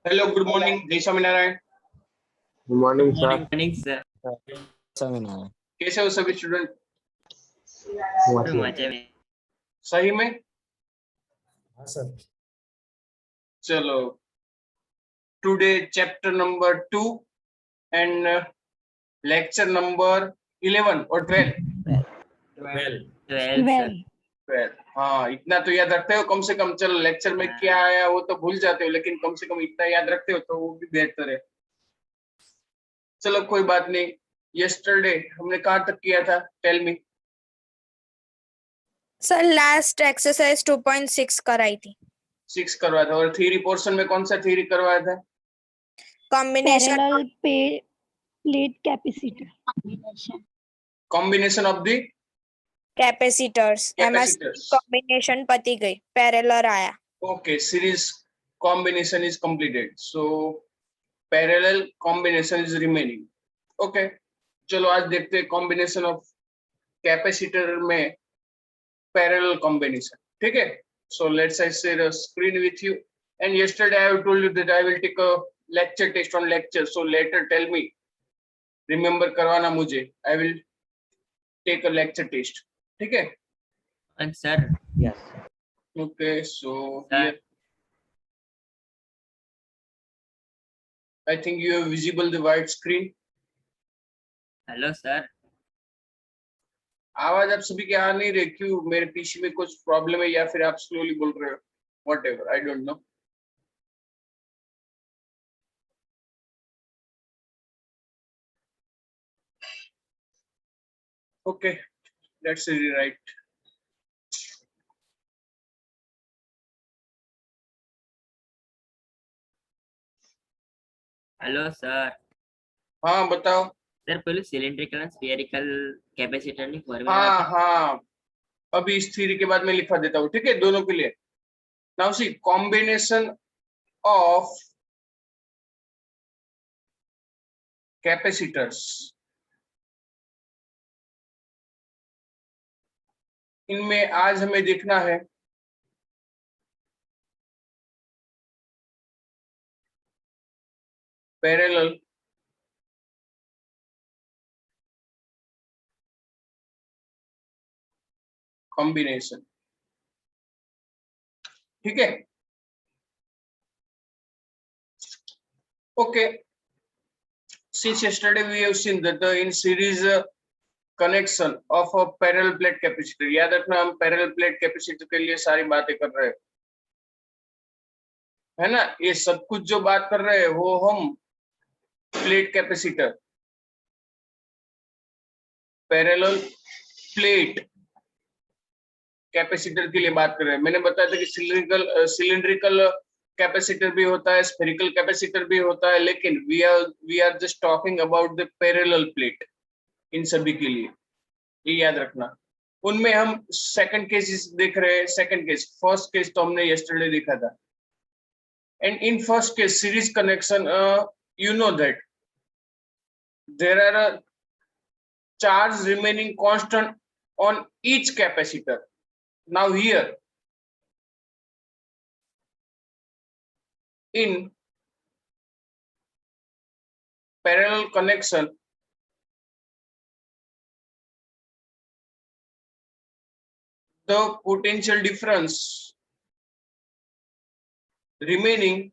Hello, good morning. Jai Swaminarayan. Good morning sir. Morning sir. कैसे हो सभी student? मजे में। सही में? हाँ सर। चलो, today chapter number 2 and lecture number 11 और 12। 12 हाँ, इतना तो याद रखते हो कम से कम। चलो, लेक्चर में क्या आया वो तो भूल जाते हो, लेकिन कम से कम इतना याद रखते हो तो वो भी बेहतर है। चलो, कोई बात नहीं। यस्टरडे हमने कहाँ तक किया था? Tell me. Sir last exercise 2.6 कराई थी। 6 करवाया था। और थ्योरी पोर्शन में कौन सा थ्योरी करवाया था? Combination parallel plate capacitor. Combination of the capacitors. Capacitors. Combination पती गई, पैरेलल आया। Okay, series combination is completed. So parallel combination is remaining. Okay, चलो आज देखते हैं combination of capacitor में parallel combination. ठीक है? So let's I share a screen with you. And yesterday I have told you that I will take a lecture test on lecture. So later tell me. Remember करवाना मुझे. I will take a lecture test. ठीक है? And sir, yes. Okay, so Sir. here I think you have visible the white screen. hello sir. आवाज आप सभी के आ नहीं रहे, क्यों? मेरे पीसी में कुछ प्रॉब्लम है या फिर आप स्लोली बोल रहे हो? Whatever, I don't know. Okay, let's rewrite. Hello sir. हाँ बताओ। सर पहले सिलिंड्रिकल एंड स्फेरिकल कैपेसिटर ની ફોર્મ્યુલા हाँ हाँ, अभी इस थ्योरी के बाद मैं लिखवा देता हूँ, ठीक है, दोनों के लिए। Now see combination of capacitors, इनमें आज हमें देखना है पैरेलल कॉम्बिनेशन। ठीक है? Okay, since yesterday we have seen that the in series connection of a parallel plate capacitor, याद रखना हम parallel plate capacitor के लिए सारी बातें कर रहे हैं, है ना? ये सब कुछ जो बात कर रहे हैं वो हम plate capacitor, parallel plate capacitor के लिए बात कर रहे हैं। मैंने बताया था कि सिलिंड्रिकल कैपेसिटर भी होता है, स्फेरिकल कैपेसिटर भी होता है, लेकिन we are just talking about the parallel plate इन सभी के लिए, ये याद रखना। उनमें हम सेकंड केसेस देख रहे हैं। सेकंड केस, फर्स्ट केस तो हमने यस्टरडे देखा था। And in first case series connection, you know that there are a charge remaining constant on each capacitor. Now here in parallel connection, the potential difference remaining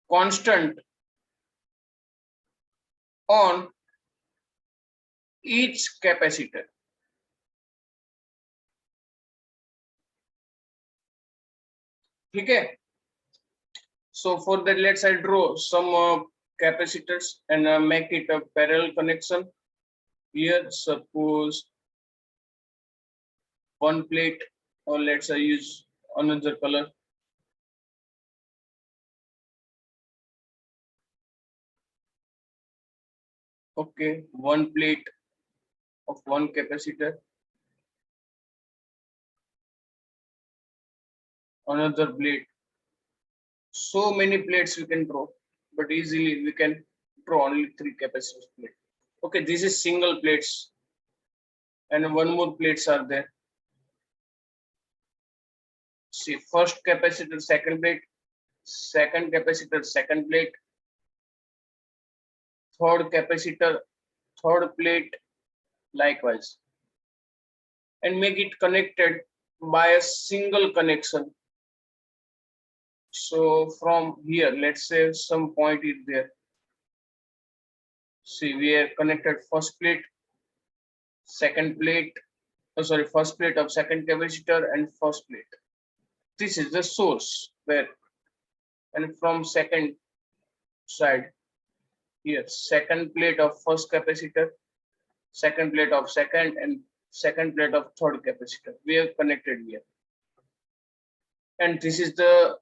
constant on each capacitor. ठीक है? So for that, let's I draw some capacitors and make it a parallel connection. Here, suppose one plate, or let's I use another color. Okay, one plate of one capacitor, another plate. So many plates we can draw, but easily we can draw only 3 capacitor plate. Okay, this is single plates, and one more plates are there. see first capacitor second plate, second capacitor second plate, third capacitor third plate likewise, and make it connected by a single connection. So from here, let's say some point is there. See, we are connected first plate, second plate, first plate of second capacitor and first plate. This is the source where, and from second side here, second plate of first capacitor, second plate of second, and second plate of third capacitor. We have connected here. And this is the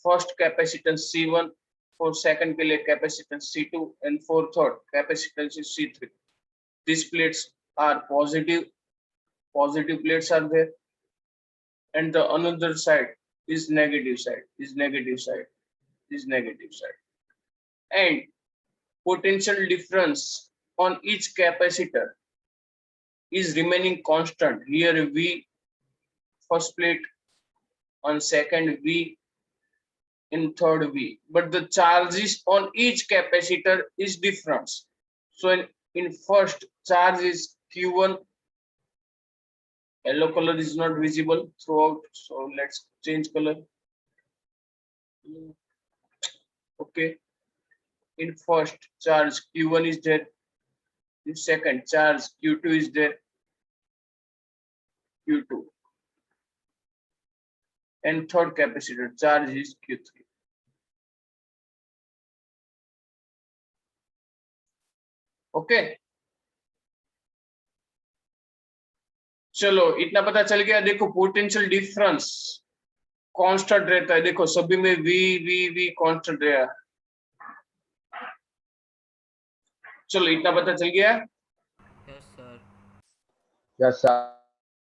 first capacitance C1, for second के लिए capacitance C2, and for third capacitance is C3. These plates are positive plates are there, and the another side is negative side, and potential difference on each capacitor is remaining constant. Here V first plate, on second V, in third V, but the charges on each capacitor is different. So in first charge is Q1. Yellow color is not visible throughout, so let's change color. Okay, in first charge Q1 is there, in second charge Q2 is there, Q2, and third capacitor charge is Q3. Okay, चलो इतना पता चल गया। देखो potential difference constant रहता है, देखो सभी में वी वी वी कांस्टेंट रहा। चलो इतना पता चल गया। Yes, sir. Yes, sir.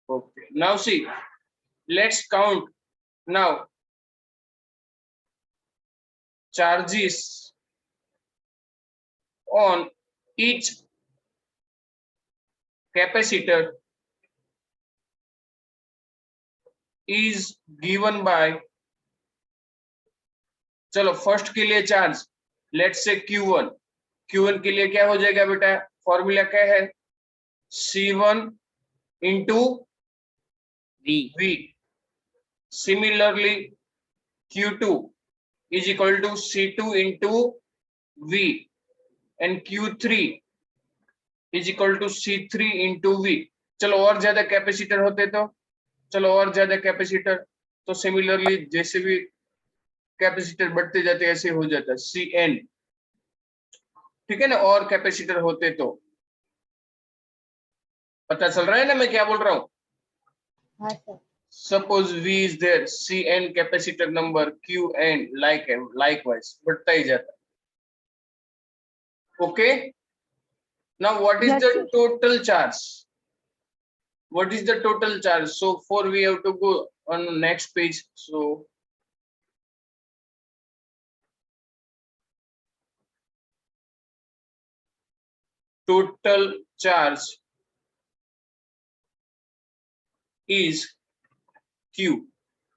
Okay, now see, let's count now charges on each capacitor is given by, चलो फर्स्ट के लिए charge let's say Q1, Q1 के लिए क्या हो जाएगा बेटा, फॉर्मूला क्या है, C1 into V. Similarly, Q2 is equal to C2 into V, and Q3 is equal to C3 into V. चलो और ज्यादा कैपेसिटर होते तो, चलो और ज्यादा कैपेसिटर तो सिमिलरली जैसे भी कैपेसिटर बढ़ते जाते ऐसे हो जाता है Cn, ठीक है ना, और कैपेसिटर होते तो। पता चल रहा है ना मैं क्या बोल रहा हूँ? हाँ sir. Suppose V is there, Cn capacitor number, Qn likewise बढ़ता ही जाता है। Okay, now what is Yes, the sir. total charge? What is the total charge? So for we have to go on the next page. So total charge is Q.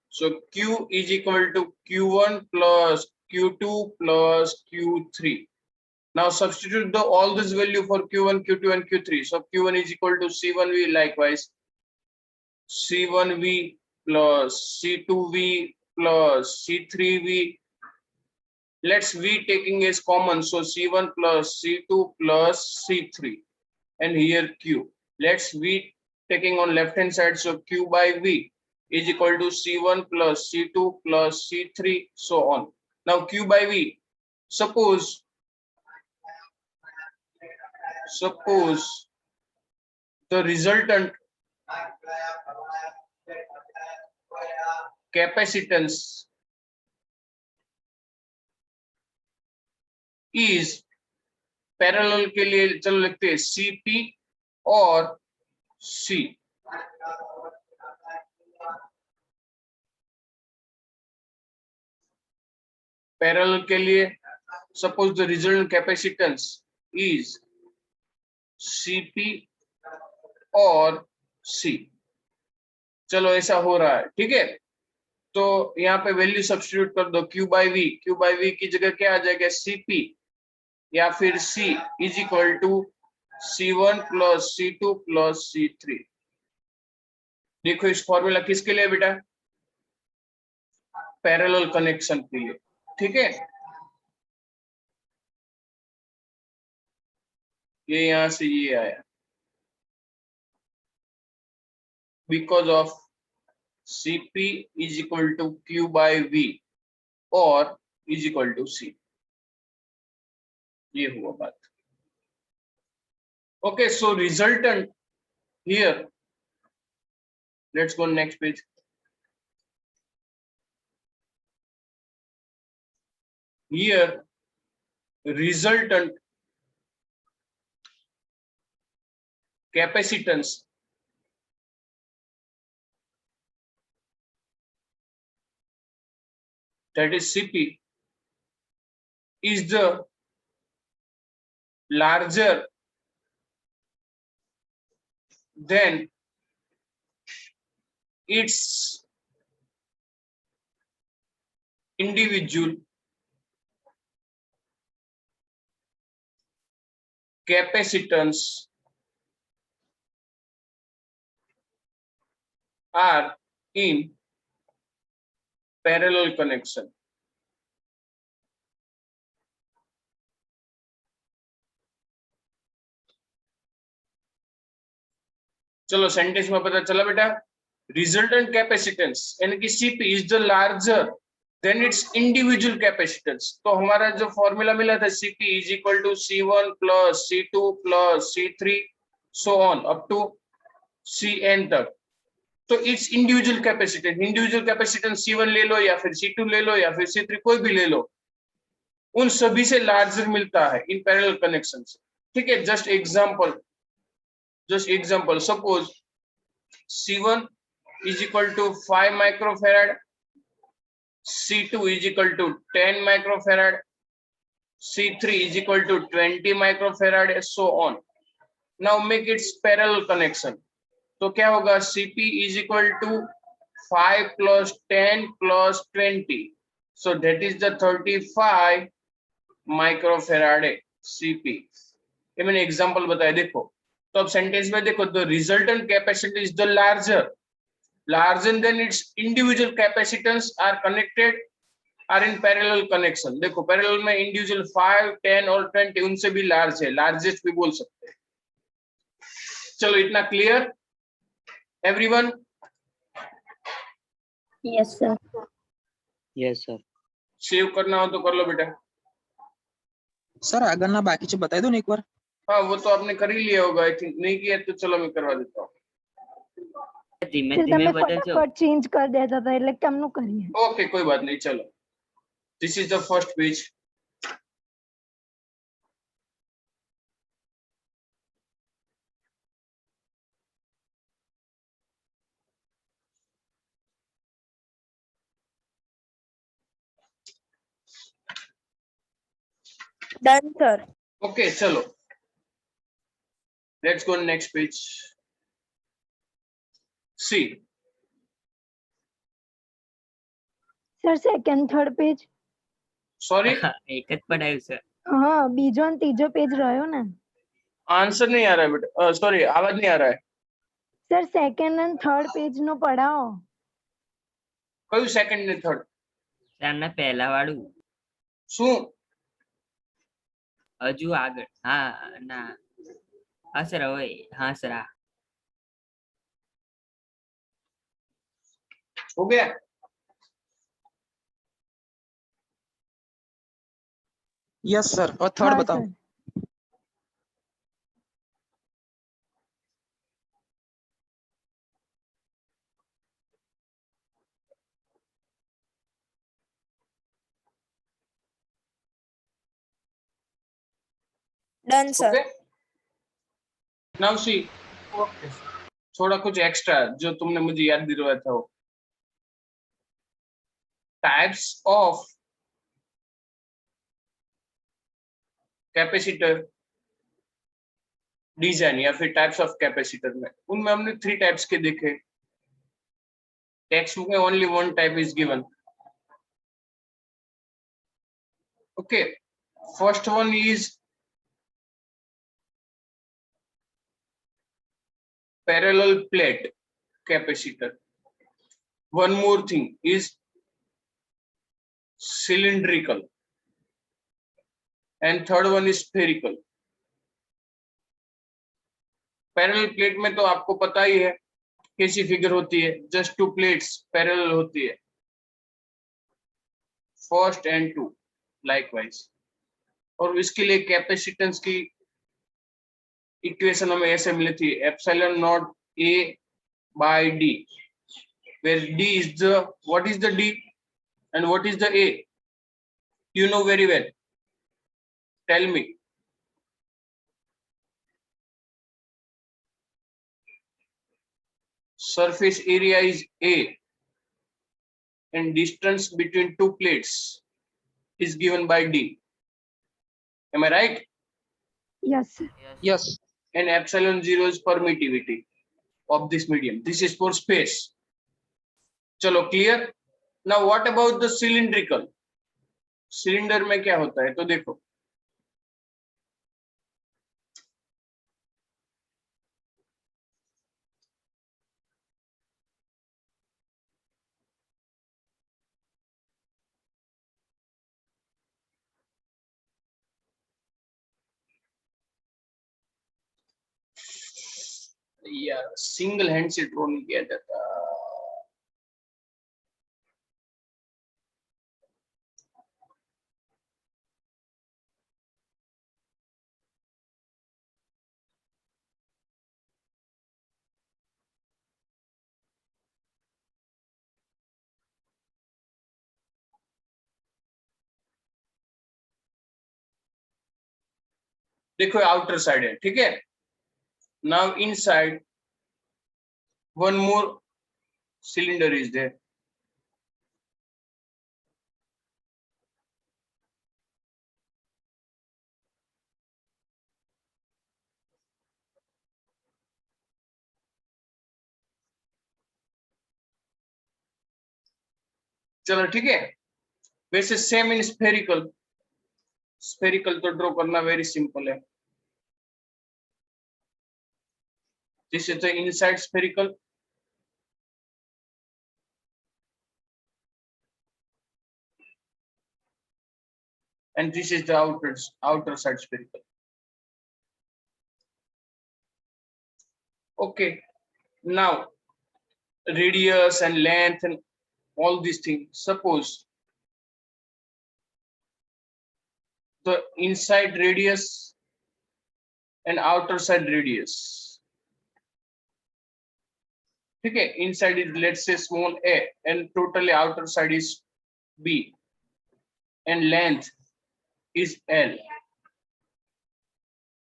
So Q is equal to Q1 plus Q2 plus Q3. Now substitute all this value for Q1, Q2 and Q3. So Q1 is equal to C1V, likewise C1V plus C2V plus C3V. Let's V taking as common, so C1 plus C2 plus C3, and here Q. Let's V taking on left hand side, so Q by V is equal to C1 plus C2 plus C3, so on. Now Q by V, suppose the resultant capacitance is parallel के लिए चलो लिखते हैं CP और C। Parallel के लिए suppose the result capacitance is CP और C। चलो ऐसा हो रहा है, ठीक है। तो यहाँ पे वैल्यू सब्स्टिट्यूट कर दो, Q by V, Q by V की जगह क्या आ जाएगा, CP या फिर C is equal to C1 plus C2 plus C3। देखो इस फॉर्मूला किसके लिए बेटा, पैरेलल कनेक्शन के लिए, ठीक है। ये यहां से ये आया, because of CP is equal to Q by V और इज इक्वल टू C, ये हुआ बात। Okay, so resultant here, let's go next page. Here resultant capacitance that is CP is the larger than its individual capacitance are in parallel connection। चलो sentence में पता चला बेटा, resultant capacitance यानी कि CP is the larger than its individual capacitance. तो हमारा जो फॉर्मूला मिला था, CP is equal to C1 plus C2 plus C3 so on up to Cn तक। तो इट्स इंडिविजुअल कैपेसिटेंस C1 ले लो या फिर C2 ले लो या फिर C3 कोई भी ले लो, उन सभी से लार्जर मिलता है इन पैरेलल कनेक्शन से, ठीक है। Just example, suppose C1 is equal to 5 microfarad, C2 is equal to 10 microfarad, C3 is equal to 20 microfarad, so on। Now make its parallel connection। तो क्या होगा, CP is equal to 5 plus 10 plus 20, so that is the 35 microfarad CP। ये मैंने example बताया, देखो। तो अब sentence में देखो, the resultant capacity is the larger than its individual capacitance are in parallel connection। देखो पैरेलल में इंडिविजुअल 5, 10 और 20 उनसे भी लार्ज है, लार्जेस्ट भी बोल सकते हैं। चलो इतना clear everyone? Yes sir. Yes sir. Save करना हो तो कर लो बेटा। सर अगर ना बाकीचे बताई दो ना एक बार। हाँ वो तो आपने कर ही लिया होगा, आई थिंक। नहीं किया तो चलो मैं करवा देता हूँ। ધીમે તમે ધીમે બદલજો। ફટાફટ ચેન્જ કરી દેતા હતા એટલે કેમનું કરીએ? ओके कोई बात नहीं, चलो this is the first page. Done, sir. Okay चलो let's go next page. See sir second third page. Sorry એક જ પડાયું સર। હા બીજો અને ત્રીજો પેજ રહ્યો ને। आंसर नहीं आ रहा है बेटा, सॉरी आवाज नहीं आ रहा है। સર સેકન્ડ અને થર્ડ પેજ નો પડાવો। કયું સેકન્ડ ને થર્ડ? સર ને પહેલા વાળું શું? હજુ આગળ। હા ના હા સર હવે હા સર હા हो गया? Yes sir. और थर्ड હા बताओ। Sir. Done, sir. Okay now see, थोड़ा कुछ एक्स्ट्रा जो तुमने मुझे याद दिलवाया था वो, टाइप्स ऑफ कैपेसिटर डिजाइन या फिर टाइप्स ऑफ कैपेसिटर में, उनमें हमने 3 टाइप्स के देखे। Textbook में only one type is given. Okay, first one is parallel plate capacitor. One more thing is cylindrical, and third one is spherical. Parallel plate में तो आपको पता ही है कैसी फिगर होती है, जस्ट टू प्लेट्स पैरेलल होती है, फर्स्ट एंड टू लाइकवाइज। और इसके लिए कैपेसिटेंस की इक्वेशन हमें ऐसे मिली थी, epsilon naught A by D, where d is the, what is the d and what is the a? You know very well. Tell me. Surface area is a and distance between two plates is given by d. Am I right? Yes, sir. Yes. And epsilon 0 is permittivity of this medium. This is for space. चलो clear. Now what about the cylindrical? Cylinder में क्या होता है तो देखो, यार single hand से draw नहीं किया जाता। देखो आउटर साइड है, ठीक है। Now inside one more cylinder is there. चलो ठीक है। वैसे सेम इन स्फेरिकल, स्फेरिकल तो ड्रॉ करना वेरी सिंपल है। This is the inside spherical, and this is the outer side spherical. Okay, now radius and length and all these things. Suppose the inside radius and outer side radius. Okay, inside is let's say small a and totally outer side is b and length is L.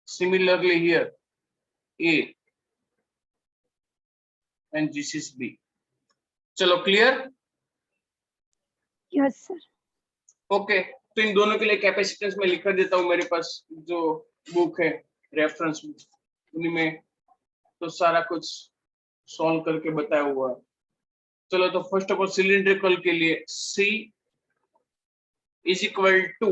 Similarly here A and this is B. चलो clear? Yes, sir. Okay, तो इन दोनों के लिए capacitance में लिख देता हूँ, मेरे पास जो बुक है रेफरेंस बुक, उन्हीं में तो सारा कुछ सॉल्व करके बताया हुआ है। चलो तो फर्स्ट ऑफ ऑल सिलिंड्रिकल के लिए C is equal to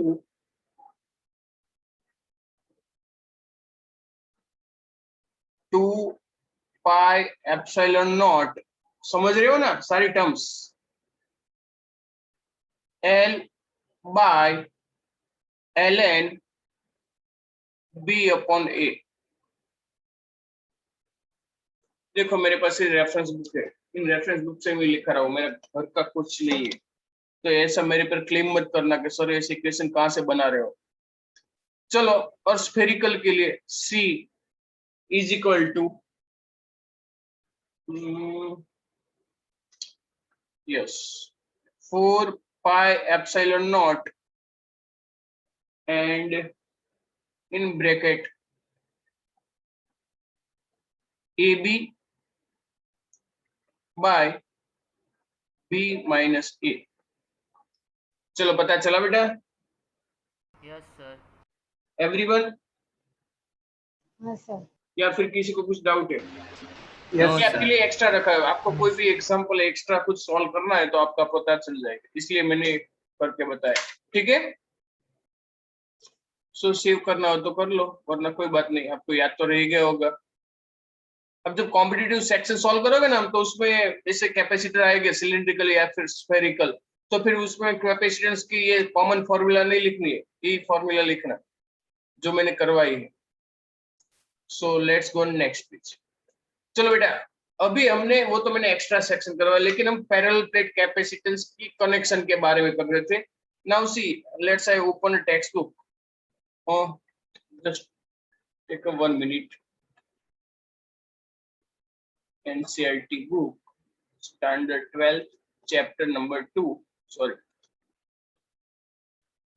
2 pi epsilon naught, समझ रहे हो ना सारी terms, L by ln B upon A। देखो मेरे पास ये रेफरेंस बुक है, इन रेफरेंस बुक से मैं लिख रहा हूँ, मेरा घर का कुछ नहीं है, तो ऐसा मेरे पर क्लेम मत करना कि सर ऐसे इक्वेशन कहाँ से बना रहे हो। चलो और स्फेरिकल के लिए C is equal to yes 4 pi epsilon naught and in bracket AB by B minus A। चलो पता चला बेटा? Yes sir. एवरीवन? हाँ सर। या फिर किसी को कुछ डाउट है? नो ये आपके सर लिए एक्स्ट्रा रखा है, आपको कोई भी एग्जांपल एक्स्ट्रा कुछ सॉल्व करना है तो आपका पता चल जाएगा, इसलिए मैंने करके बताया। ठीक है, सो सेव करना हो तो कर लो, वरना कोई बात नहीं, आपको याद तो रह गया होगा। अब जब कॉम्पिटिटिव सेक्शन सॉल्व करोगे ना तो उसमें जैसे कैपेसिटर आएगा सिलिंड्रिकल या फिर स्फेरिकल, तो फिर उसमें कैपेसिटेंस की ये कॉमन फॉर्मूला नहीं लिखनी है, ये फॉर्मूला लिखना जो मैंने करवाई है। So let's go next page. चलो बेटा, अभी हमने वो तो मैंने एक्स्ट्रा सेक्शन करवाया, लेकिन हम पैरेलल प्लेट कैपेसिटेंस की कनेक्शन के बारे में कर रहे थे। Now see let's I open a text book, just take a 1 minute, NCERT book, standard 12, chapter number 2, sorry,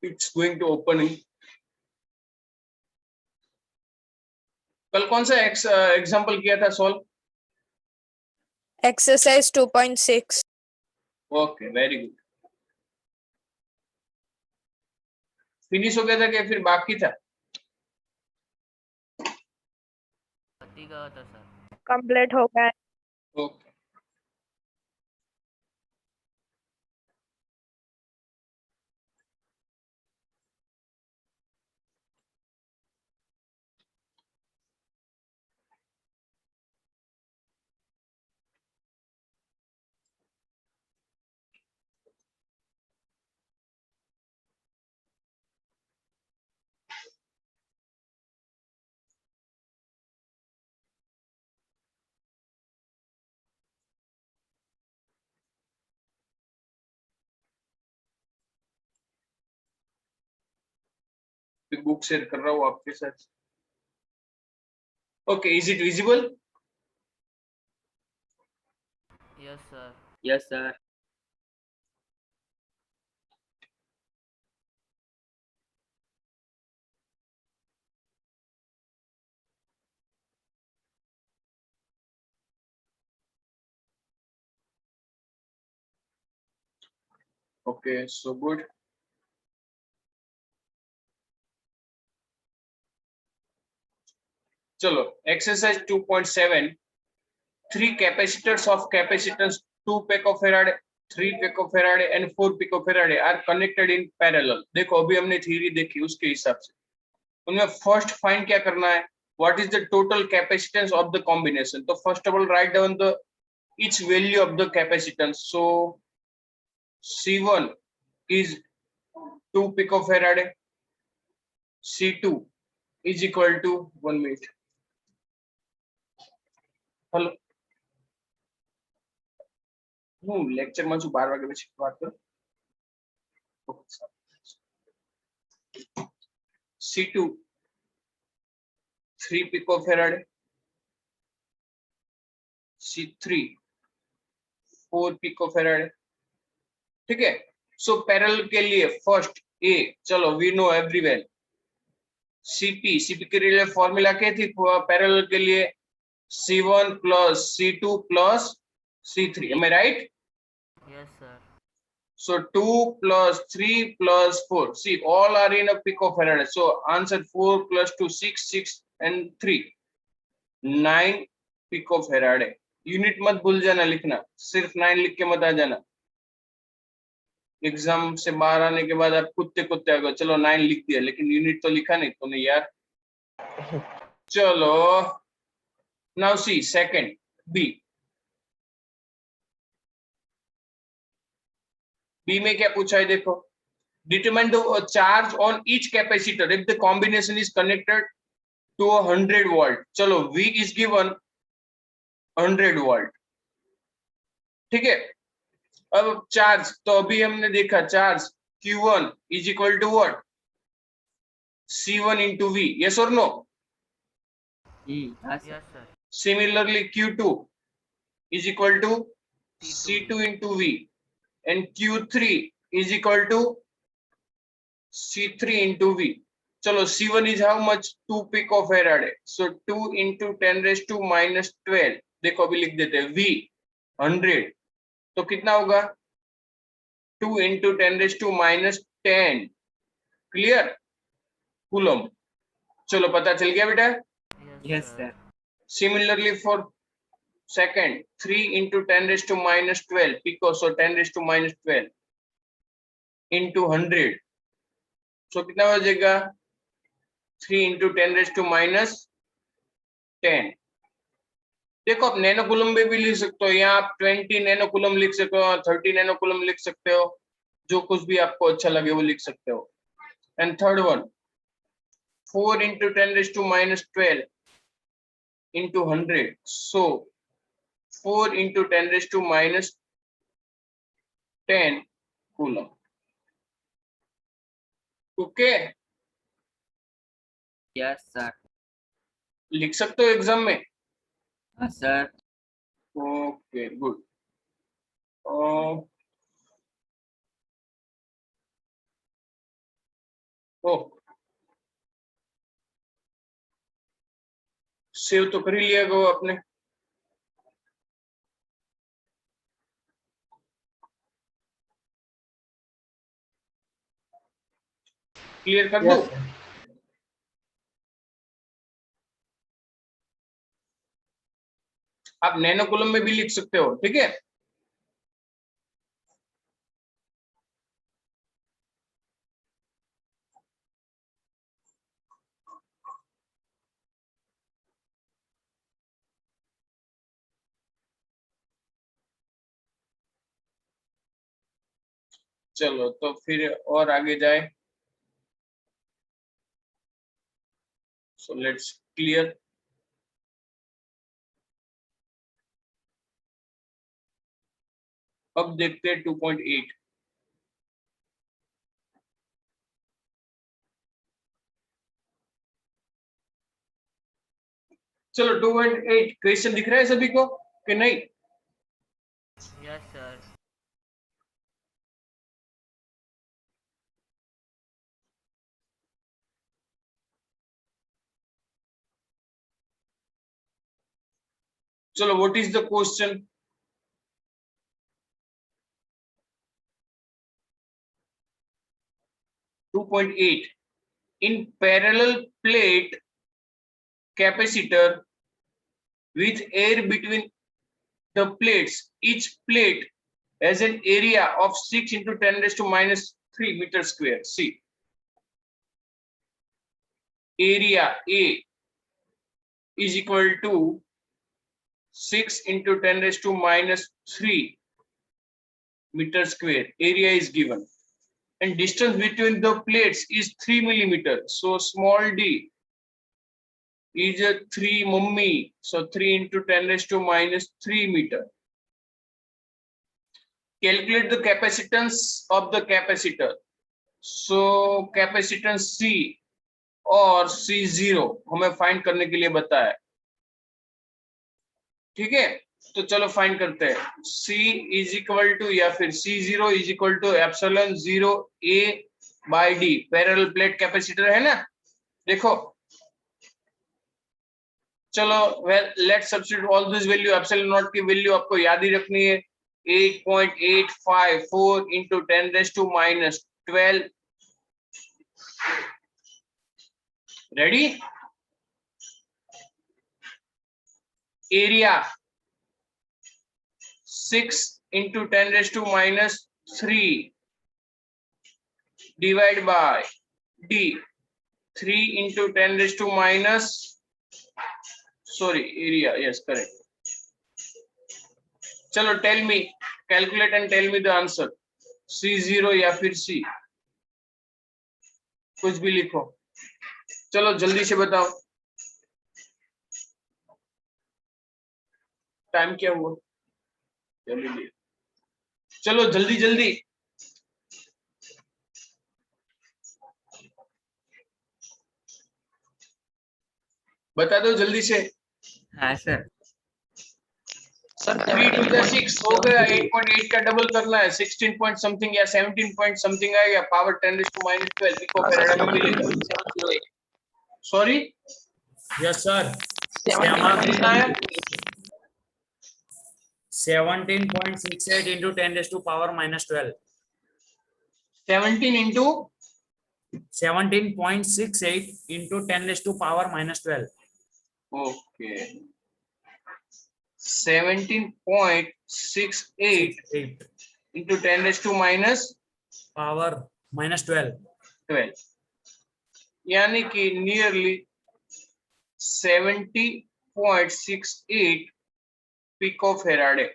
it's going to open in। कल कौन सा एग्जांपल किया था solve? Exercise 2.6. Okay, very good. Finish हो गया था क्या फिर बाकी था? पति का था सर Complete हो गया है। ओके, फिर बुक शेयर कर रहा हूँ आपके साथ। Okay, is it visible? Yes sir okay, so good. चलो exercise 2.7, 3 capacitors of capacitance 2 picofarad, 3 picofarad and 4 picofarad are connected in parallel। देखो अभी हमने थ्योरी देखी, उसके हिसाब से उनमें फर्स्ट फाइंड क्या करना है, what is the total capacitance of the combination. तो first of all write down the each value of the capacitance. So C1 is 2 picofarad, C2 is equal to 1 minute। Hello, હું લેક્ચરમાં છું, 12 વાગ્યા પછી વાત કરું। C2 3 picofarad, C3 4 picofarad। ठीक है, सो पैरेलल के लिए फर्स्ट ए, चलो वी नो एवरीवन सीपी के लिए फॉर्मूला क्या थी पैरेलल के लिए? C1 plus C2 plus C3, am I right? Yes sir So 2 plus 3 plus 4, see all are in a picofarad, so answer 4 plus 2 6, 6 and 3 9 picofarad है। Unit मत भूल जाना लिखना, सिर्फ 9 लिख के मत आ जाना, एग्जाम से बाहर आने के बाद आप कुत्ते कुत्ते आ गए, चलो 9 लिख दिया लेकिन यूनिट तो लिखा नहीं तूने यार। चलो now see second B. B में क्या पूछा है देखो, determine the charge on each capacitor if the combination is connected to 100 volt. चलो V इज गिवन 100 वोल्ट, ठीक है। अब चार्ज, तो अभी हमने देखा charge Q1 is equal to what, C1 into V, yes or no? हाँ sir Yes, sir. Similarly Q2 is equal to C2 into V and Q3 is equal to C3 into V। चलो C1 is how much, 2 picofarad, so 2 into 10 raised to minus 12। देखो अभी लिख देते हैं V 100, तो कितना होगा 2 into 10 raised to minus 10, clear coulomb. चलो पता चल गया बेटा। Yes sir Similarly for Second, 3 into 10 raised to minus 12 pico, so 10 raised to minus 12 into 100. So कितना हो जाएगा? 3 into 10 raised to minus 10. देखो आप नैनो कूलम में भी लिख सकते हो, यहाँ आप 20 नैनो कूलम लिख सकते हो, 30 नैनो कूलम लिख सकते हो, जो कुछ भी आपको अच्छा लगे वो लिख सकते हो. And third one, 4 into 10 raised to minus 12 into 100. So 4 into 10 raised to minus 10 coulomb. Okay, yes sir. लिख सकते हो एग्जाम में. हाँ सर. Okay good. ओ सेव तो कर ही लिया गो आपने. क्लियर कर दो. Yes, sir. आप नैनो कॉलम में भी लिख सकते हो, ठीक है. चलो तो फिर और आगे जाए. सो लेट्स क्लियर. अब देखते हैं 2.8. चलो 2.8 क्वेश्चन दिख रहा है सभी को कि नहीं? Yes sir. चलो what is the question? in parallel plate capacitor with air between the plates, each plate has an area of 6 into 10 raised to minus 3 meter square. See, area A is equal to 6 into 10 raised to minus 3 meter square. Area is given. And distance between the plates is 3 millimeter. So small d is a 3 mummy. So 3 into 10 raised to minus 3 meter. Calculate the capacitance of the capacitor. So capacitance C और C0 हमें find करने के लिए बताया. ठीक है, तो चलो फाइंड करते हैं. C इज इक्वल टू या फिर C0 is equal to epsilon 0 A by D. Parallel plate capacitor है ना. देखो चलो well let's substitute all this value. Epsilon naught की वैल्यू आपको याद ही रखनी है. 8.854 into 10 raised to minus 12. Ready? Area 6 into 10 raised to minus 3 divided by D. 3 into 10 raised to minus, sorry, area, yes, correct. चलो tell me, calculate and tell me the answer. C0 या फिर C, कुछ भी लिखो. चलो जल्दी से बताओ. टाइम क्या हुआ? चलो जल्दी जल्दी. बता दो जल्दी से. हाँ सर. सर 3 to the 6 हो गया. 8.8 का डबल करना है. 16 पॉइंट समथिंग या 17 पॉइंट समथिंग आएगा. Power 10 raised to minus 12 pico farad में मिलेगा. Sorry, yes sir. 17.68 into 10 raised to power minus 12. 17 into 17.68 into 10 raised to power minus 12. okay. 17.68 8 into 10 raised to minus power minus 12. 12, यानी कि nearly 70.68 पिकोफेराडे।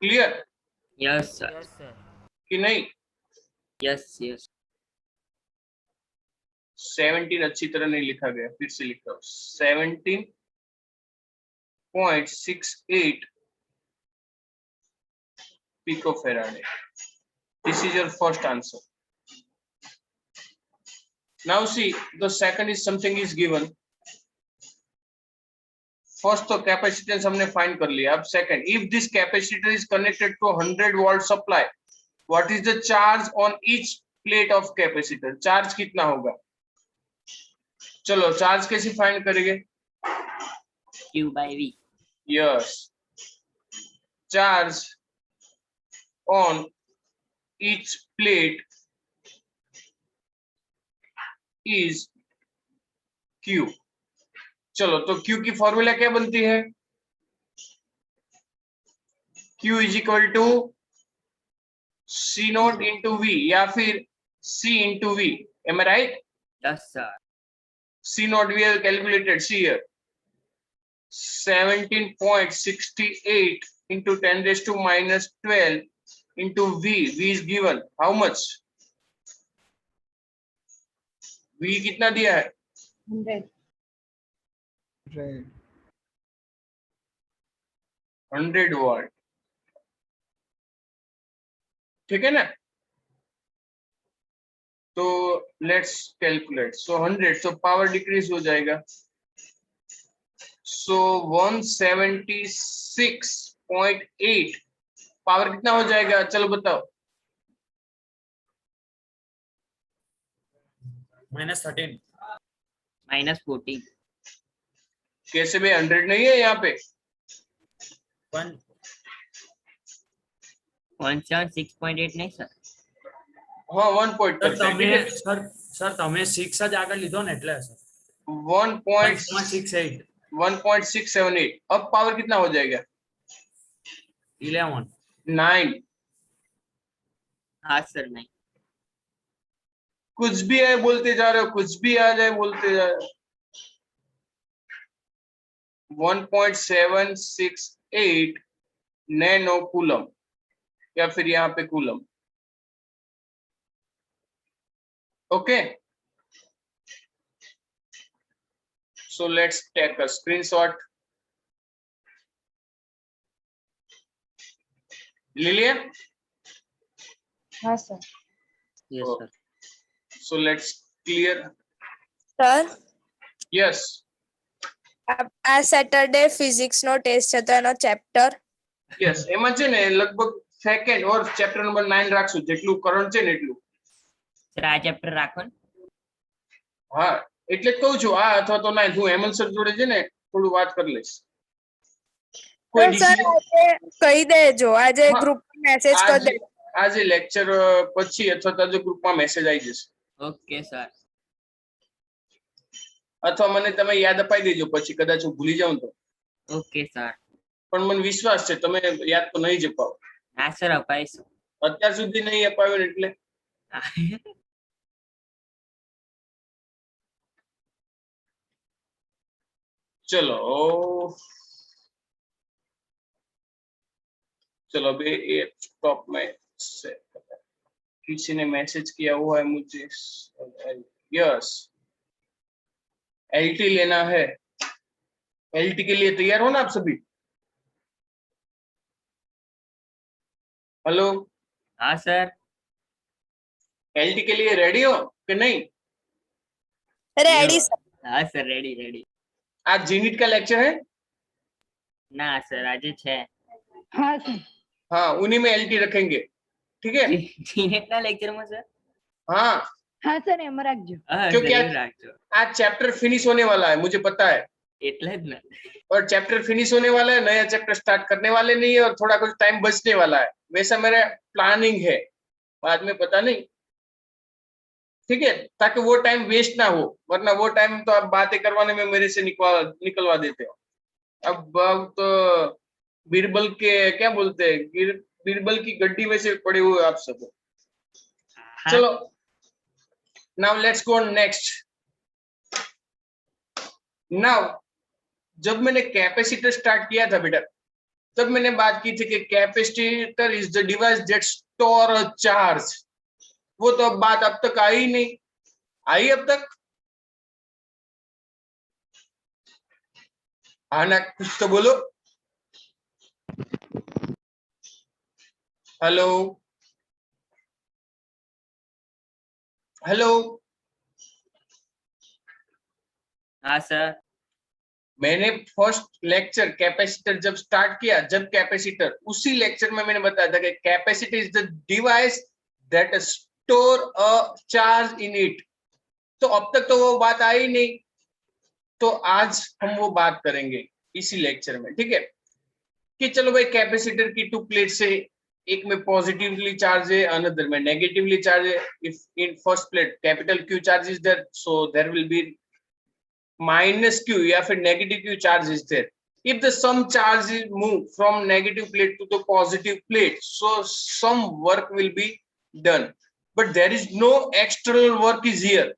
Clear yes sir, कि नहीं? Yes yes 17 अच्छी तरह नहीं लिखा गया, फिर से लिखा 17.68 picofarad. This is your first answer. Now see, the second is something is given. First तो capacitance हमने find कर लिया. अब second, if this capacitor is connected to 100 volt supply, what is the charge on each plate of capacitor? Charge कितना होगा? चलो charge कैसे find करेंगे? Q by V. Yes, charge on each plate is Q. चलो तो Q की formula क्या बनती है? Q is equal to C naught into V या फिर C into V. Am I right? Yes sir. C naught we have calculated. See here, 17.68 into 10 raised to minus 12 into V. V is given. How much? V कितना दिया है? 100. 100 watt. ठीक है ना? तो let's calculate. So 100, so power decrease हो जाएगा. सो 176.8 power कितना हो जाएगा? चलो बताओ. minus 13. Minus 14. कैसे भी 100 नहीं है यहाँ पे? 176.8 नहीं सर. हाँ 1 पॉइंट સર તમે સર તમે 6 જ આગળ લીધો ને એટલે સર 1.68. 1.678. अब पावर कितना हो जाएगा? 11. 9. हाँ सर नहीं. कुछ भी है बोलते जा रहे हो, कुछ भी आ जाए बोलते जा रहे हो. 1.768 नैनो कूलम या फिर यहाँ पे coulomb. Okay, so let's take a screenshot. ले लिया? हाँ sir. Yes sir. So let's clear. Sir yes, આ સેટરડે ફિઝિક્સ નો ટેસ્ટ હતો એનો ચેપ્ટર યસ. એમાં છે ને લગભગ સેકન્ડ ઓર ચેપ્ટર નંબર 9 રાખશું, જેટલું કરંટ છે ને એટલું. સર આ ચેપ્ટર રાખો ને. હા એટલે જ કહું છું, આ અથવા તો 9 હું હેમંત સર જોડે છે ને થોડું વાત કરી લઈશ. કોઈ સર decision- આજે કહી દેજો, આજે હા. ગ્રુપ મેસેજ કરી આજે દેજો. આજે લેક્ચર પછી અથવા તો જો ગ્રુપમાં મેસેજ આવી જશે, ઓકે સર. અથવા મને તમે યાદ અપાઈ દેજો પછી કદાચ હું ભૂલી જાઉં તો. Okay sir. પણ મને વિશ્વાસ છે તમે યાદ તો નહીં જ અપાવો. હા સર અપાઈશું. અત્યાર સુધી નહીં અપાવ્યો ને એટલે. चलो चलो अभी ये टॉप में से किसी ने मैसेज किया हुआ है मुझे. यस, एलटी लेना है. एलटी के लिए तैयार हो ना आप सभी? हेलो, हाँ सर. एलटी के लिए रेडी हो कि नहीं? Ready sir. हाँ सर रेडी रेडी. आज जीनिट का लेक्चर है. ना सर આજે છે. हाँ सर. हाँ, उन्हीं में एलटी रखेंगे. ठीक है. જીનેટ ના લેક્ચર માં સર. हाँ, हाँ सर एम रखજો. હા क्योंकि જરૂર રાખજો. आज चैप्टर फिनिश होने वाला है, मुझे पता है. એટલે જ ને. और चैप्टर फिनिश होने वाला है, नया चैप्टर स्टार्ट करने वाले नहीं है और थोड़ा कुछ टाइम बचने वाला है. वैसा मेरा प्लानिंग है, बाद में पता नहीं. ठीक है, ताकि वो टाइम वेस्ट ना हो, वरना वो टाइम तो आप बातें करवाने में मेरे से निकलवा देते हो। अब तो बीरबल के क्या बोलते हैं, बीरबल की गड्डी में से पड़े हुए आप सब। हाँ, चलो, now let's go next. Now जब मैंने कैपेसिटर स्टार्ट किया था बेटा, तब मैंने बात की थी कि capacitor is the device that store a charge. वो तो अब बात अब तक आई नहीं, आई अब तक? हाँ ना, कुछ तो बोलो। Hello hello. हाँ सर। मैंने फर्स्ट लेक्चर कैपेसिटर जब स्टार्ट किया, जब कैपेसिटर, उसी लेक्चर में मैंने बताया था कि capacitor is the device that store a charge in it. तो अब तक तो वो बात आई नहीं, तो आज हम वो बात करेंगे इसी लेक्चर में, ठीक है? कि चलो भाई, कैपेसिटर की टू प्लेट से, एक में पॉजिटिवली चार्ज है, अनदर में नेगेटिवली चार्ज है। If in first plate capital Q charge is there, so there will be minus Q या फिर negative Q charge is there. If the some charge is moved from negative plate to the positive plate, so some work will be done, but there is no external work is here.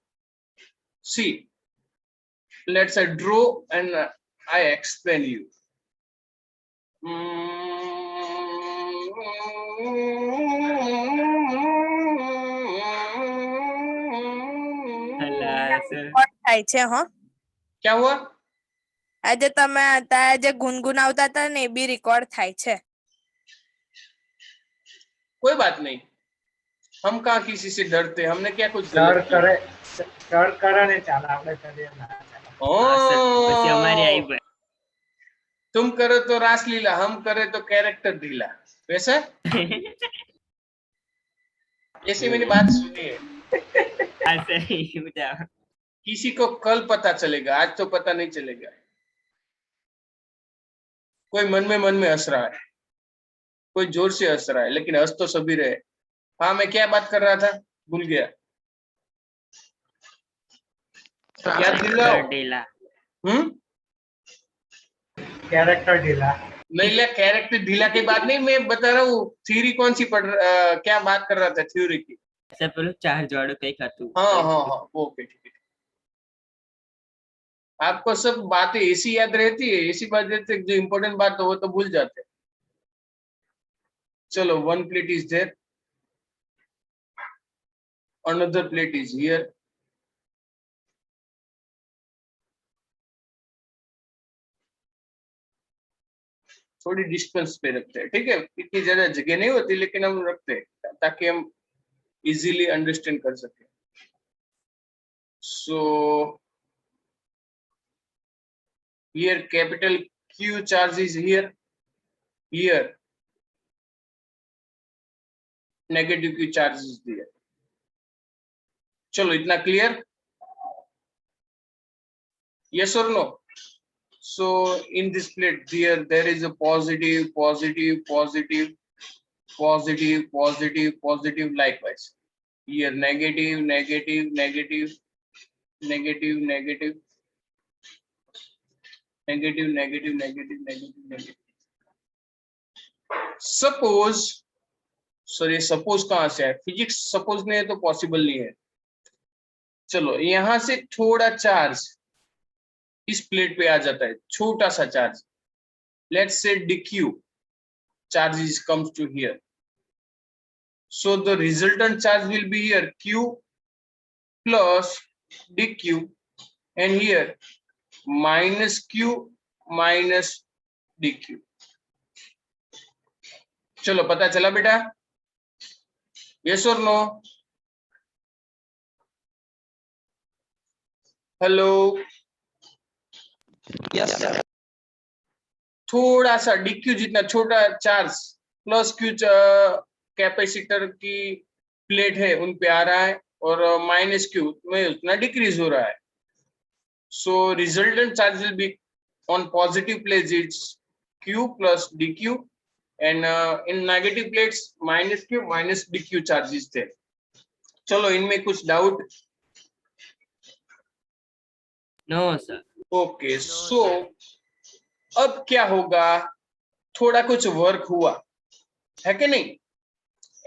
See, let's draw and I explain you. અલા sir. કોણ થાય છે હો? क्या हुआ? આજે તમે અત્યારે જે ગુનગુનાવતા હતા ને એ બી રેકોર્ડ થાય છે। कोई बात नहीं, हम कहाँ किसी से डरते, हमने क्या कुछ સર गलत किया? કરે સર કરે ને ચાલે આપણે કરીએ ના ચાલે। હા સર, પછી અમારી ओ, आई तुम करो तो रासलीला, हम करे तो कैरेक्टर ढीला, वैसा? ऐसी मैंने बात सुनी है। हाँ सर, ये बताओ। किसी को कल पता चलेगा, आज तो पता नहीं चलेगा। कोई मन में हंस रहा है, कोई जोर से हंस रहा है, लेकिन हंस तो सभी रहे। हाँ, मैं क्या बात कर रहा था, भूल गया। याद दिलाओ। ढीला। કેરેક્ટર ઢીલા। नहीं ले, कैरेक्टर ढीला की बात नहीं, मैं बता रहा हूँ थ्योरी कौन सी क्या बात कर रहा था थ्योरी की। સર પેલું ચાર્જ વાળું કઈક હતું। हाँ हाँ हाँ, ओके ठीक है। आपको सब बातें ऐसी याद रहती है, ऐसी बात रहती है, जो इम्पोर्टेंट बात हो वो तो भूल जाते हैं। चलो, one plate is there, another plate is here, थोड़ी डिस्टेंस पे रखते हैं, ठीक है? इतनी ज्यादा जगह नहीं होती, लेकिन हम रखते हैं ताकि हम इजीली अंडरस्टैंड कर सके। सो here capital Q charge is here, here negative Q charge is there। चलो, इतना clear? yes or no? So in this plate there is a positive, positive, positive, positive, positive, positive, likewise here negative, negative, negative, negative, negative, negative, negative, negative, negative, negative। Suppose, sorry, suppose कहां से है? Physics suppose नहीं है तो possible नहीं है। चलो, यहां से थोड़ा चार्ज इस प्लेट पे आ जाता है, छोटा सा charge, let's say dq charge is comes to here, so the resultant charge will be here q plus dq, and here minus q minus dq। चलो, पता चला बेटा? yes or no? Hello, yes sir. थोड़ा सा dq जितना छोटा charge plus q capacitor की plate है उन पे आ रहा है, और माइनस q में उतना डिक्रीज हो रहा है। So resultant charge will be on positive plates it's q plus dq, and in negative plates minus q minus dq charge is there। चलो इनमें कुछ doubt? No sir. Okay, so अब क्या होगा, थोड़ा कुछ वर्क हुआ है कि नहीं?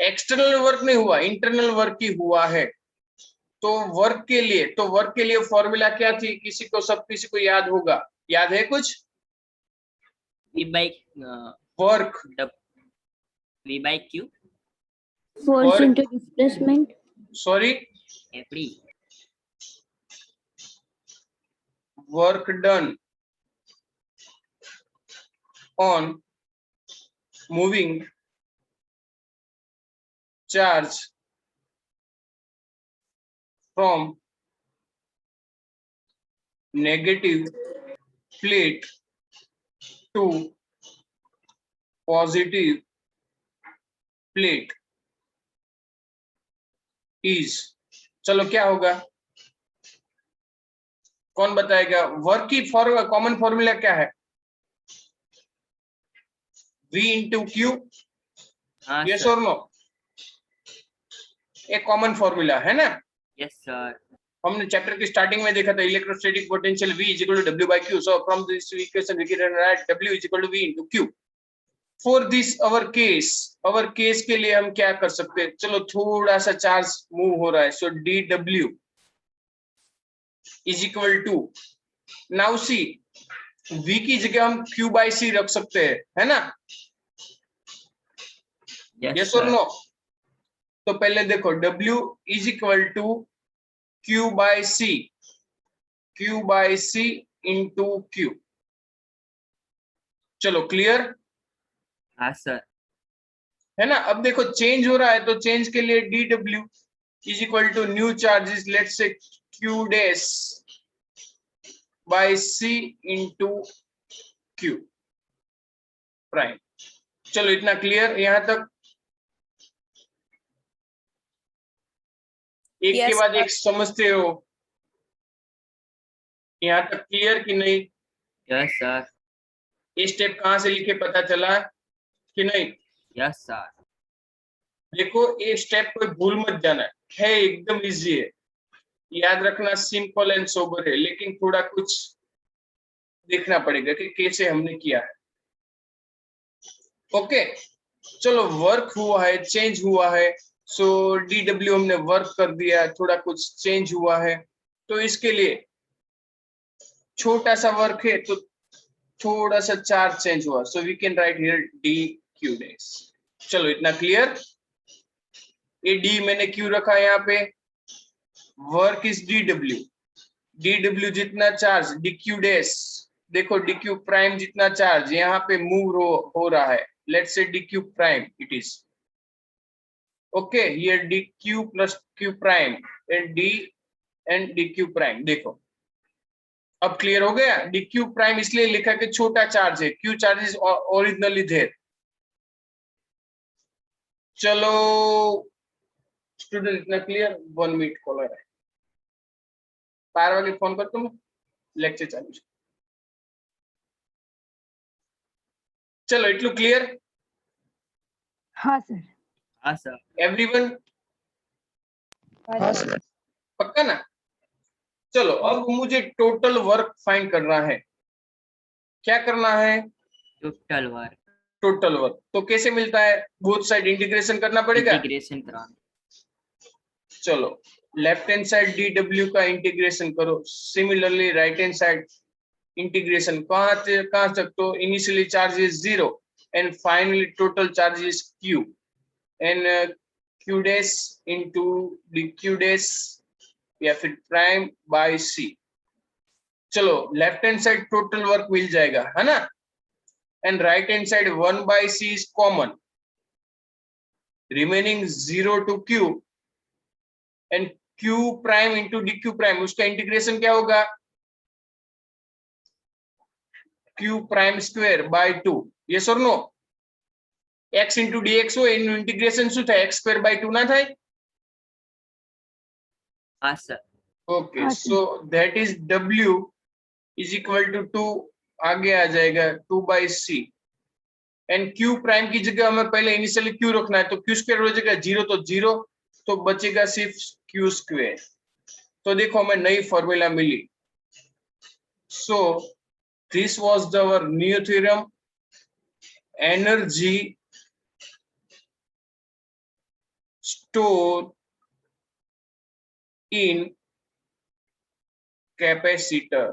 एक्सटर्नल वर्क नहीं हुआ, इंटरनल वर्क ही हुआ है। तो वर्क के लिए फॉर्मूला क्या थी? किसी को याद होगा? याद है कुछ? V by work, V by Q Force Work. into displacement. Sorry, FD work done on moving charge from negative plate to positive plate is, चलो क्या होगा, कौन बताएगा? वर्क की कॉमन फॉर्मूला क्या है? V into Q, हाँ yes सर। or no? एक कॉमन फॉर्मूला है ना, यस सर। हमने चैप्टर की स्टार्टिंग में देखा था, electrostatic potential V is equal to W by Q. So from this equation we can write W is equal to V into Q. For this our case के लिए हम क्या कर सकते हैं? चलो थोड़ा सा चार्ज मूव हो रहा है, so dW is equal to, now see, V की जगह हम Q by C रख सकते हैं, है ना? Yes or no? तो पहले देखो, W is equal to Q by C into Q. चलो क्लियर हाँ सर। है ना? अब देखो चेंज हो रहा है, तो चेंज के लिए dW is equal to new charges, let's say Q dash by C into Q prime. चलो इतना क्लियर यहां तक? एक Yes, के बाद sir. एक समझते हो? यहां तक क्लियर कि नहीं? Yes sir. ये स्टेप कहां से लिखे पता चला कि नहीं? Yes sir. देखो ये स्टेप कोई भूल मत जाना है, एकदम इजी है, याद रखना, सिंपल एंड सोबर है, लेकिन थोड़ा कुछ देखना पड़ेगा कि कैसे हमने किया है। ओके, चलो वर्क हुआ है, चेंज हुआ है, सो dW हमने वर्क कर दिया, थोड़ा कुछ चेंज हुआ है, तो इसके लिए छोटा सा वर्क है तो थोड़ा सा चार्ज चेंज हुआ, so we can write here dQ dash। चलो इतना क्लियर? ये D मैंने क्यों रखा यहाँ पे? वर्क इज dW जितना चार्ज dQ dash, देखो dQ प्राइम जितना चार्ज यहाँ पे मूव हो रहा है, let's say dQ prime it is, okay, here dQ plus Q prime and dQ prime. देखो अब क्लियर हो गया? dQ प्राइम इसलिए लिखा कि छोटा चार्ज है, Q charge is originally there. चलो स्टूडेंट इतना क्लियर? 1 मिनट कॉलर है, 12 वागे फोन कर तुम, लेक्चर चालू છે। चलो इटलू क्लियर हाँ सर। हाँ सर। एवरीवन? हाँ सर। पक्का ना? चलो अब मुझे टोटल वर्क फाइंड करना है। क्या करना है? टोटल वर्क टोटल वर्क तो कैसे मिलता है? बोथ साइड इंटीग्रेशन करना पड़ेगा। इंटीग्रेशन कराना। चलो लेफ्ट हैंड साइड dW का इंटीग्रेशन करो, similarly right hand side integration कहां तक? तो initially charge is 0 and finally total charge is Q and Q dash into dQ dash या फिर प्राइम बाय C। चलो left hand side total work मिल जाएगा, है ना? And right hand side 1 by C is common, remaining 0 to Q and Q prime into dQ prime, उसका integration क्या होगा? Q prime square by 2, yes और no? x into dx हो, એનું इंटीग्रेशन શું થાય? x स्क्वायर बाय 2 ના થાય? हाँ सर। ओके, हाँ, so that is W is equal to 2, आगे आ जाएगा 2 by C and Q prime की जगह हमें पहले इनिशियली Q रखना है, तो Q स्क्वायर हो जाएगा 0 तो 0 तो बचेगा सिर्फ क्यू स्क्वेयर। तो देखो हमें नई फॉर्मूला मिली। So this was the new theorem, energy stored in capacitor।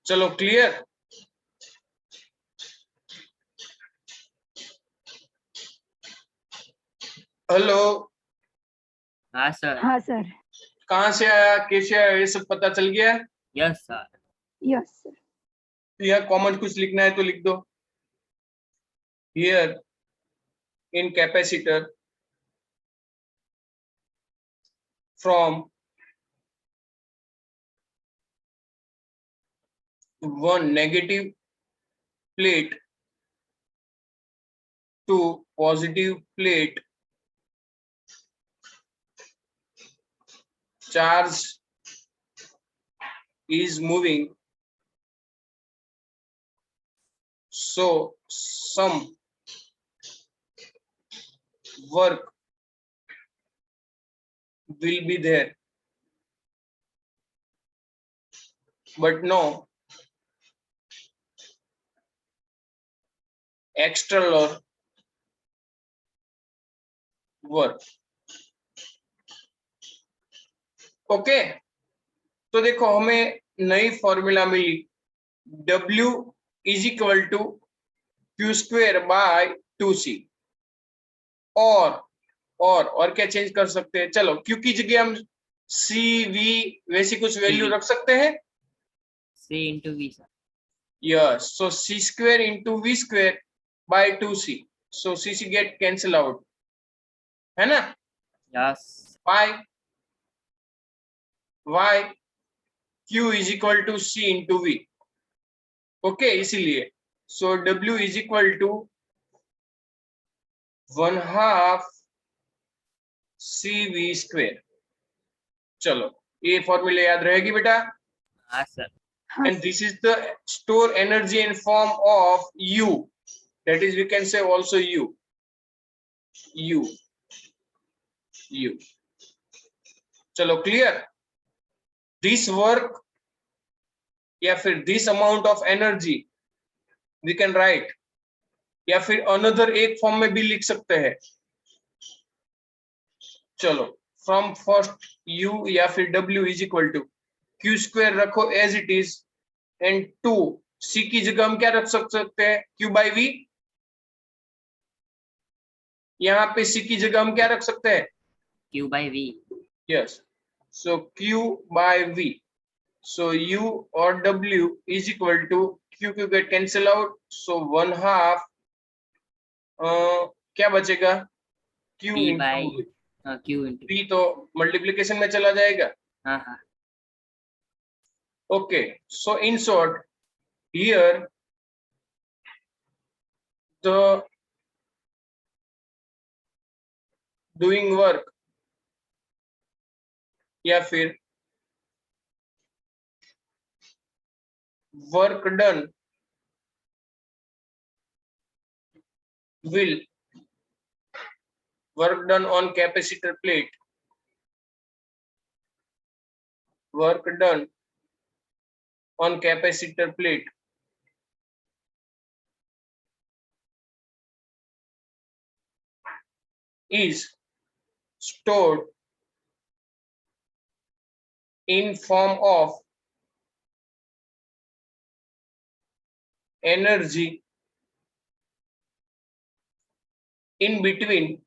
चलो क्लियर। हेलो, हाँ सर। हाँ सर। कहाँ से आया, कैसे आया, ये सब पता चल गया। Yes sir. Yes sir. यहाँ कॉमेंट कुछ लिखना है तो लिख दो। Here in capacitor from one negative plate to positive plate, charge is moving, so some work will be there, but no external work। Okay, तो देखो हमें नई फॉर्मूला मिली, W is equal to Q square by 2c। और क्या change कर सकते हैं, चलो क्यू की जगह हम सी वी वैसी कुछ वैल्यू CV। रख सकते हैं। C into V sir. Yes, so c square into v square by 2c, so c get cancel out, है ना। Yes. y q is equal to c into v। Okay, इसीलिए so w is equal to 1/2 cv square। चलो ये formula याद रहेगी बेटा। हाँ sir. हाँ And this is the store energy in form of U, that is we can say also U। चलो clear. This work या फिर this amount of energy we can write, या फिर अनदर एक फॉर्म में भी लिख सकते हैं। चलो फ्रॉम फर्स्ट U या फिर W is equal to Q square रखो as it is, and 2 C की जगह हम क्या रख सकते हैं, Q बाई V। यहाँ पे C की जगह हम क्या रख सकते हैं, Q by V। yes, so Q by V, so U or W is equal to Q get cancel out, so 1/2 क्या बचेगा, Q P into by V। Q into P तो मल्टीप्लिकेशन में चला जाएगा। हाँ हाँ। Okay, so in short here the doing work या फिर work done will work done on capacitor plate, work done on capacitor plate is stored in form of energy in between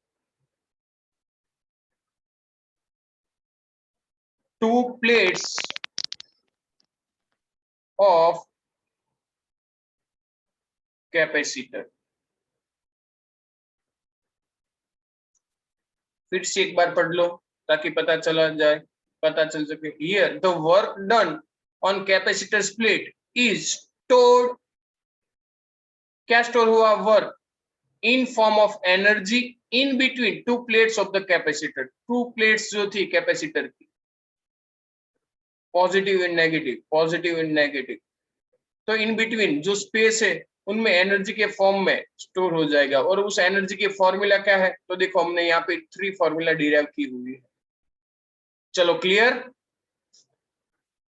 two plates of capacitor। फिर से एक बार पढ़ लो ताकि पता चल सके। Here the work done on capacitor's plate is stored, क्या store हुआ, work in form of energy in between two plates of the capacitor। two plates जो थी कैपेसिटर की, पॉजिटिव एंड नेगेटिव, तो इन बिटवीन जो स्पेस है उनमें energy के फॉर्म में स्टोर हो जाएगा। और उस एनर्जी की फॉर्मूला क्या है, तो देखो हमने यहाँ पे 3 फॉर्मूला डिराइव की हुई है। चलो क्लियर,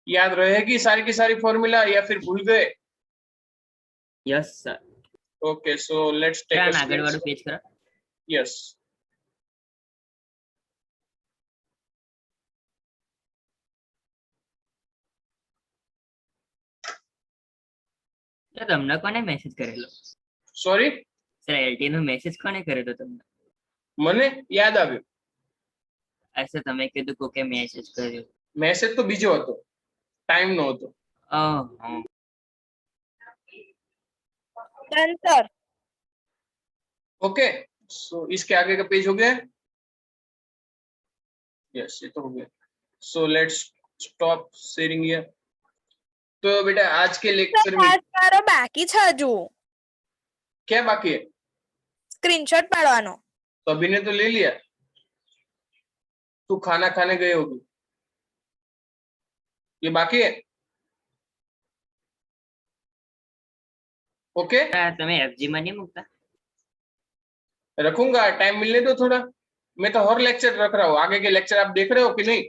याद रहेगी सारी की सारी फॉर्मूला या फिर भूल गए? Yes sir. Okay, so let's take આગળ વાળું પેજ કરો। यस। તો તમને કોને મેસેજ કરેલો? સોરી, સર એલટી નો મેસેજ કોને કરેલો તમને? મને યાદ આવ્યું, અચ્છા તમે કીધું કોકે મેસેજ કર્યો। મેસેજ તો બીજો હતો, ટાઈમ નો હતો। ઓહ Done, sir. ओके, सो इसके आगे का पेज हो गया? यस, ये तो हो गया। So let's stop sharing here. तो बेटा आज के लेक्चर में હાથ મારો બાકી છે હજુ क्या बाकी है? સ્ક્રીનશોટ પાડવાનો। तो अभी ने तो ले लिया, तू खाना खाने गई होगी, ये बाकी है। ओके, તમે એફજી માં નહીં મૂકતા? रखूंगा, टाइम मिलने दो थोड़ा। मैं तो हर लेक्चर रख रहा हूँ, आगे के लेक्चर आप देख रहे हो कि नहीं?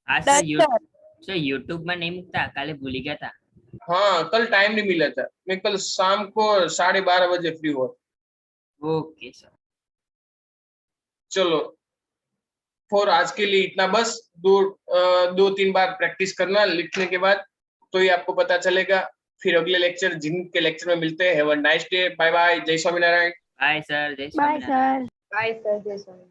આ સર યુટ્યુબ માં નહીં મૂકતા, કાલે ભૂલી ગયા હતા। हाँ, कल टाइम नहीं मिला था, मैं कल शाम को 12:30 बजे फ्री हुआ। Okay sir. चलो, फॉर आज के लिए इतना बस। 2-3 बार प्रैक्टिस करना लिखने के बाद, तो ये आपको पता चलेगा। फिर अगले लेक्चर, जिनके लेक्चर में मिलते हैं। Have a nice day, bye bye, जय स्वामीनारायण। બાય સર, જય bye Swaminarayan. Sir bye sir, જય સ્વામી।